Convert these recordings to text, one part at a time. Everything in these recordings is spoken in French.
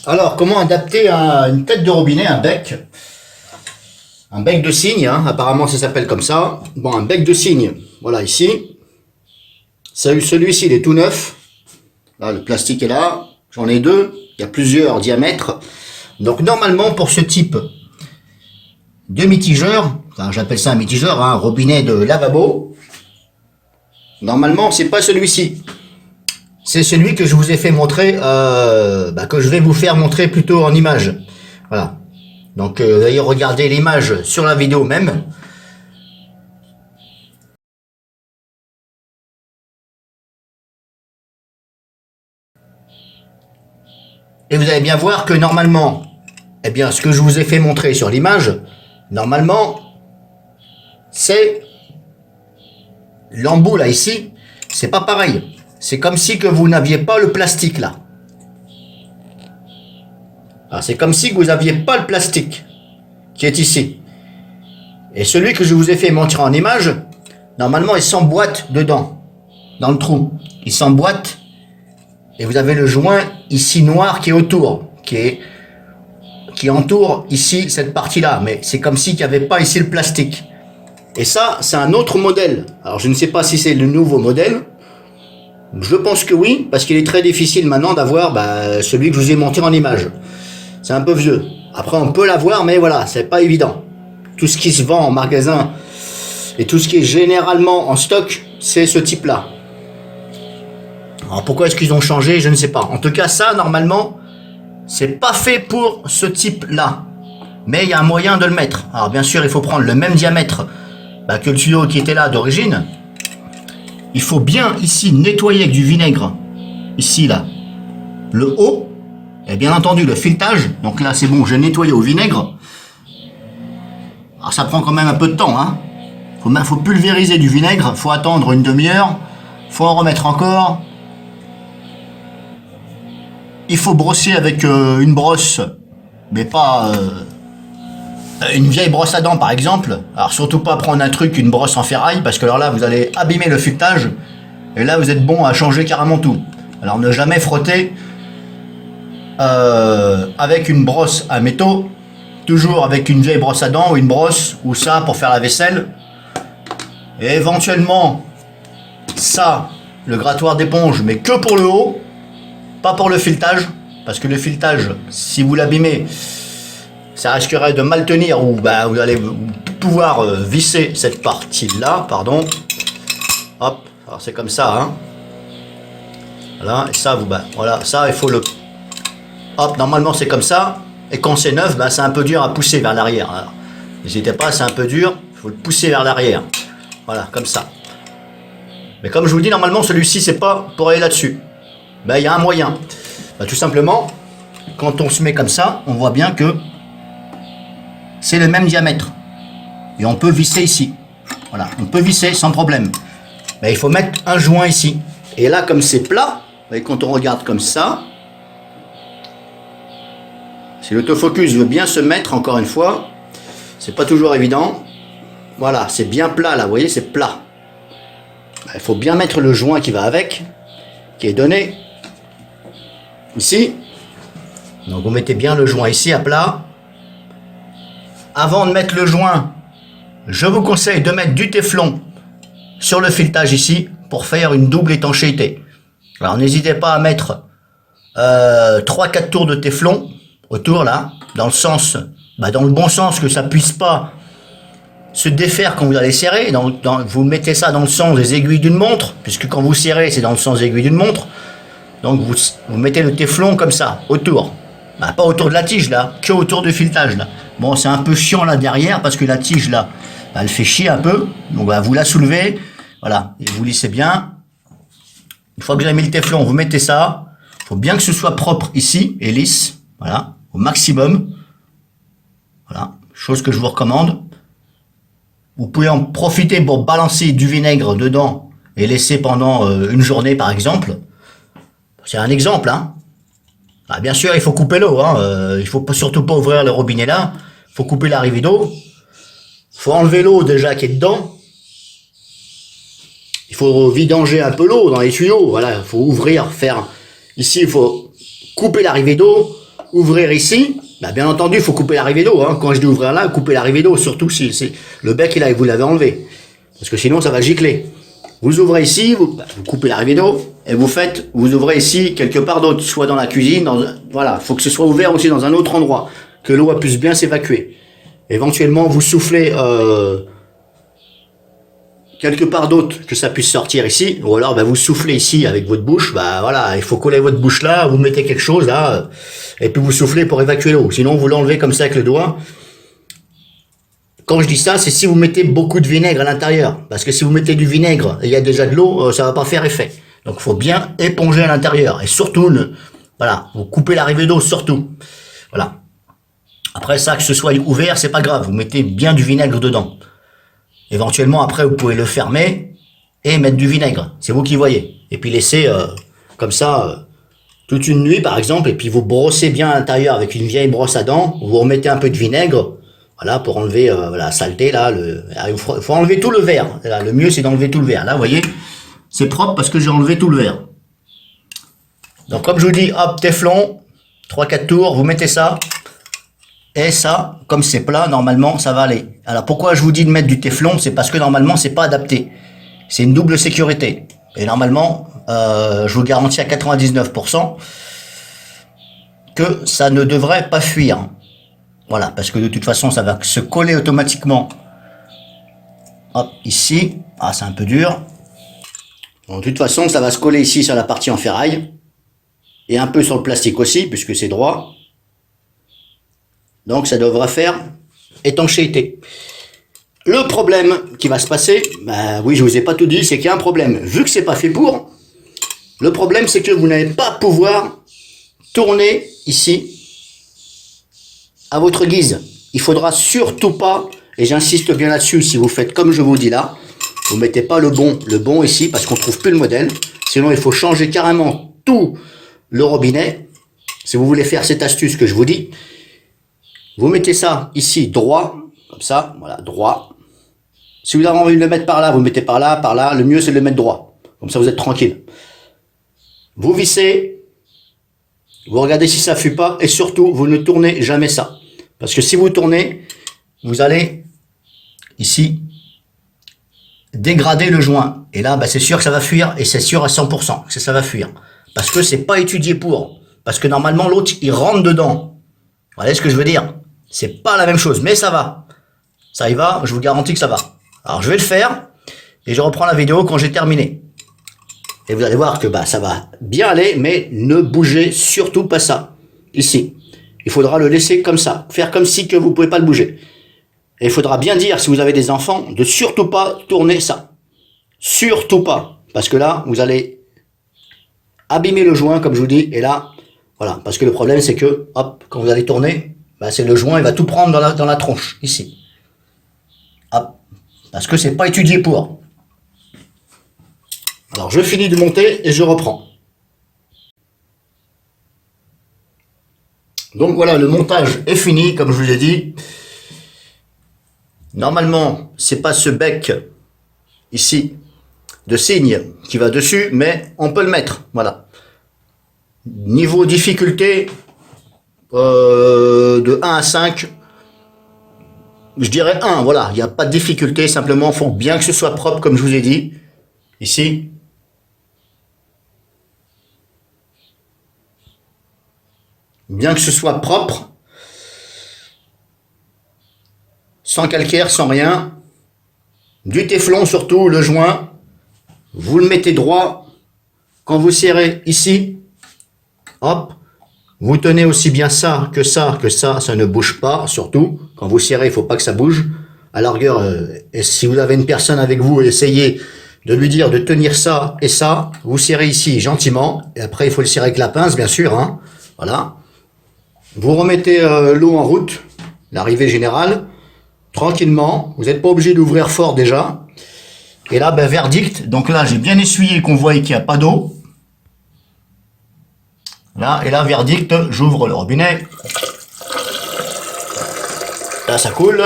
Alors, comment adapter une tête de robinet, un bec? Un bec de cygne, hein, apparemment ça s'appelle comme ça. Bon, un bec de cygne, voilà ici. Celui-ci, il est tout neuf. Là, le plastique est là. J'en ai deux. Il y a plusieurs diamètres. Donc, normalement, pour ce type de mitigeur, enfin, j'appelle ça un mitigeur, hein, un robinet de lavabo. Normalement, c'est pas celui-ci. C'est celui que je vous ai fait montrer, que je vais vous faire montrer plutôt en image. Voilà. Donc, veuillez regarder l'image sur la vidéo même. Et vous allez bien voir que normalement, eh bien, ce que je vous ai fait montrer sur l'image, normalement, c'est l'embout là ici, c'est pas pareil. C'est comme si que vous n'aviez pas le plastique là. C'est comme si que vous n'aviez pas le plastique qui est ici. Et celui que je vous ai fait montrer en image, normalement il s'emboîte dedans, dans le trou. Il s'emboîte et vous avez le joint ici noir qui est autour, qui entoure ici cette partie-là. Mais c'est comme si qu'il n'y avait pas ici le plastique. Et ça, c'est un autre modèle. Alors je ne sais pas si c'est le nouveau modèle. Je pense que oui, parce qu'il est très difficile maintenant d'avoir celui que je vous ai montré en image. C'est un peu vieux. Après, on peut l'avoir, mais voilà, c'est pas évident. Tout ce qui se vend en magasin et tout ce qui est généralement en stock, c'est ce type-là. Alors pourquoi est-ce qu'ils ont changé? Je ne sais pas. En tout cas, ça, normalement, c'est pas fait pour ce type-là. Mais il y a un moyen de le mettre. Alors bien sûr, il faut prendre le même diamètre que le tuyau qui était là d'origine. Il faut bien ici nettoyer avec du vinaigre. Ici, là. Le haut. Et bien entendu, le filetage. Donc là, c'est bon, j'ai nettoyé au vinaigre. Alors ça prend quand même un peu de temps. Hein. Faut pulvériser du vinaigre. Faut attendre une demi-heure. Faut en remettre encore. Il faut brosser avec une brosse. Mais pas une vieille brosse à dents, par exemple. Alors surtout pas prendre un truc, une brosse en ferraille. Parce que alors là, vous allez abîmer le filetage. Et là, vous êtes bon à changer carrément tout. Alors ne jamais frotter avec une brosse à métaux, toujours avec une vieille brosse à dents ou une brosse ou ça pour faire la vaisselle, et éventuellement ça, le grattoir d'éponge, mais que pour le haut, pas pour le filetage, parce que le filetage, si vous l'abîmez, ça risquerait de mal tenir ou vous allez pouvoir visser cette partie là, pardon. Hop, alors c'est comme ça, hein. Voilà, et ça voilà, ça il faut le hop, normalement c'est comme ça, et quand c'est neuf, c'est un peu dur à pousser vers l'arrière. N'hésitez pas, c'est un peu dur, il faut le pousser vers l'arrière. Voilà, comme ça. Mais comme je vous dis, normalement celui-ci c'est pas pour aller là-dessus. Il y a un moyen. Tout simplement, quand on se met comme ça, on voit bien que c'est le même diamètre. Et on peut visser ici. Voilà, on peut visser sans problème. Mais il faut mettre un joint ici. Et là, comme c'est plat, et quand on regarde comme ça, si l'autofocus veut bien se mettre, encore une fois, c'est pas toujours évident. Voilà, c'est bien plat là, vous voyez, c'est plat. Il faut bien mettre le joint qui va avec, qui est donné ici. Donc vous mettez bien le joint ici à plat. Avant de mettre le joint, je vous conseille de mettre du téflon sur le filetage ici pour faire une double étanchéité. Alors n'hésitez pas à mettre 3-4 tours de téflon autour là, dans le sens, dans le bon sens, que ça puisse pas se défaire quand vous allez serrer. Vous mettez ça dans le sens des aiguilles d'une montre, puisque quand vous serrez, c'est dans le sens des aiguilles d'une montre. Donc vous mettez le téflon comme ça, autour. Pas autour de la tige là, que autour du filetage là. Bon, c'est un peu chiant là derrière, parce que la tige là, elle fait chier un peu. Donc vous la soulevez, voilà, et vous lissez bien. Une fois que vous avez mis le téflon, vous mettez ça. Il faut bien que ce soit propre ici, et lisse. Voilà, au maximum. Voilà, chose que je vous recommande. Vous pouvez en profiter pour balancer du vinaigre dedans et laisser pendant une journée par exemple. C'est un exemple, hein. Bien sûr, il faut couper l'eau, hein. Il faut surtout pas ouvrir le robinet là. Il faut couper l'arrivée d'eau. Il faut enlever l'eau déjà qui est dedans. Il faut vidanger un peu l'eau dans les tuyaux. Voilà, il faut ouvrir, faire. Ici, il faut couper l'arrivée d'eau, ouvrir ici, bah, bien entendu, il faut couper l'arrivée d'eau. Hein. Quand je dis ouvrir là, couper l'arrivée d'eau, surtout si c'est le bec là et vous l'avez enlevé. Parce que sinon, ça va gicler. Vous ouvrez ici, vous coupez l'arrivée d'eau, et vous ouvrez ici quelque part d'autre, soit dans la cuisine, voilà, il faut que ce soit ouvert aussi dans un autre endroit, que l'eau puisse bien s'évacuer. Éventuellement, vous soufflez quelque part d'autre, que ça puisse sortir ici, ou alors vous soufflez ici avec votre bouche, voilà, il faut coller votre bouche là, vous mettez quelque chose là, et puis vous soufflez pour évacuer l'eau. Sinon, vous l'enlevez comme ça avec le doigt. Quand je dis ça, c'est si vous mettez beaucoup de vinaigre à l'intérieur. Parce que si vous mettez du vinaigre et il y a déjà de l'eau, ça va pas faire effet. Donc il faut bien éponger à l'intérieur. Et surtout, voilà, vous coupez l'arrivée d'eau, surtout. Voilà. Après ça, que ce soit ouvert, c'est pas grave. Vous mettez bien du vinaigre dedans. Éventuellement, après, vous pouvez le fermer et mettre du vinaigre. C'est vous qui voyez. Et puis laisser comme ça toute une nuit, par exemple. Et puis vous brossez bien à l'intérieur avec une vieille brosse à dents. Vous remettez un peu de vinaigre. Voilà, pour enlever la saleté, là, il faut enlever tout le verre. Là, le mieux, c'est d'enlever tout le verre. Là, vous voyez, c'est propre parce que j'ai enlevé tout le verre. Donc, comme je vous dis, hop, téflon, 3-4 tours, vous mettez ça. Et ça, comme c'est plat, normalement, ça va aller. Alors, pourquoi je vous dis de mettre du téflon? C'est parce que normalement, c'est pas adapté. C'est une double sécurité. Et normalement, je vous garantis à 99% que ça ne devrait pas fuir. Voilà, parce que de toute façon, ça va se coller automatiquement. Hop, ici. Ah, c'est un peu dur. Bon, de toute façon, ça va se coller ici sur la partie en ferraille. Et un peu sur le plastique aussi, puisque c'est droit. Donc, ça devra faire étanchéité. Le problème qui va se passer, oui, je vous ai pas tout dit, c'est qu'il y a un problème. Vu que c'est pas fait pour, le problème, c'est que vous n'allez pas pouvoir tourner ici à votre guise. Il faudra surtout pas, et j'insiste bien là-dessus, si vous faites comme je vous dis là, vous mettez pas le bon ici, parce qu'on trouve plus le modèle. Sinon, il faut changer carrément tout le robinet. Si vous voulez faire cette astuce que je vous dis, vous mettez ça ici droit, comme ça, voilà, droit. Si vous avez envie de le mettre par là, vous mettez par là, par là. Le mieux, c'est de le mettre droit. Comme ça, vous êtes tranquille. Vous vissez, vous regardez si ça ne fuit pas, et surtout, vous ne tournez jamais ça. Parce que si vous tournez, vous allez, ici, dégrader le joint. Et là, c'est sûr que ça va fuir, et c'est sûr à 100% que ça va fuir. Parce que c'est pas étudié pour. Parce que normalement, l'autre, il rentre dedans. Vous voyez ce que je veux dire? C'est pas la même chose, mais ça va. Ça y va, je vous garantis que ça va. Alors, je vais le faire, et je reprends la vidéo quand j'ai terminé. Et vous allez voir que ça va bien aller, mais ne bougez surtout pas ça. Ici. Il faudra le laisser comme ça. Faire comme si que vous ne pouvez pas le bouger. Et il faudra bien dire, si vous avez des enfants, de surtout pas tourner ça. Surtout pas. Parce que là, vous allez abîmer le joint, comme je vous dis. Et là, voilà. Parce que le problème, c'est que, hop, quand vous allez tourner, c'est le joint, il va tout prendre dans la tronche. Ici. Hop. Parce que c'est pas étudié pour. Alors, je finis de monter et je reprends. Donc voilà, le montage est fini, comme je vous l'ai dit. Normalement, c'est pas ce bec ici de cygne qui va dessus, mais on peut le mettre. Voilà. Niveau difficulté de 1 à 5, je dirais 1. Voilà, il n'y a pas de difficulté. Simplement, il faut bien que ce soit propre, comme je vous ai dit. Ici. Bien que ce soit propre, sans calcaire, sans rien, du téflon surtout, le joint, vous le mettez droit, quand vous serrez ici, hop, vous tenez aussi bien ça, ça ne bouge pas, surtout, quand vous serrez, il ne faut pas que ça bouge, à la rigueur, si vous avez une personne avec vous, essayez de lui dire de tenir ça et ça, vous serrez ici gentiment, et après il faut le serrer avec la pince, bien sûr, hein, voilà. Vous remettez l'eau en route, l'arrivée générale, tranquillement. Vous n'êtes pas obligé d'ouvrir fort déjà. Et là, verdict. Donc là, j'ai bien essuyé qu'on voit qu'il n'y a pas d'eau. Là, et là, verdict, j'ouvre le robinet. Là, ça coule.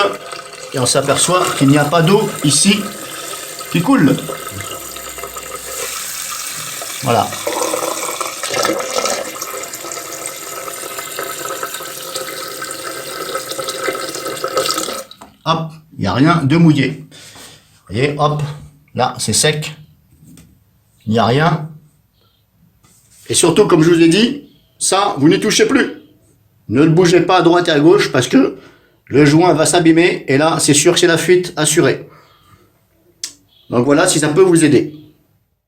Et on s'aperçoit qu'il n'y a pas d'eau ici qui coule. Voilà. hop, il n'y a rien de mouillé. Vous voyez, hop, là, c'est sec. Il n'y a rien. Et surtout, comme je vous ai dit, ça, vous n'y touchez plus. Ne le bougez pas à droite et à gauche parce que le joint va s'abîmer et là, c'est sûr que c'est la fuite assurée. Donc voilà, si ça peut vous aider.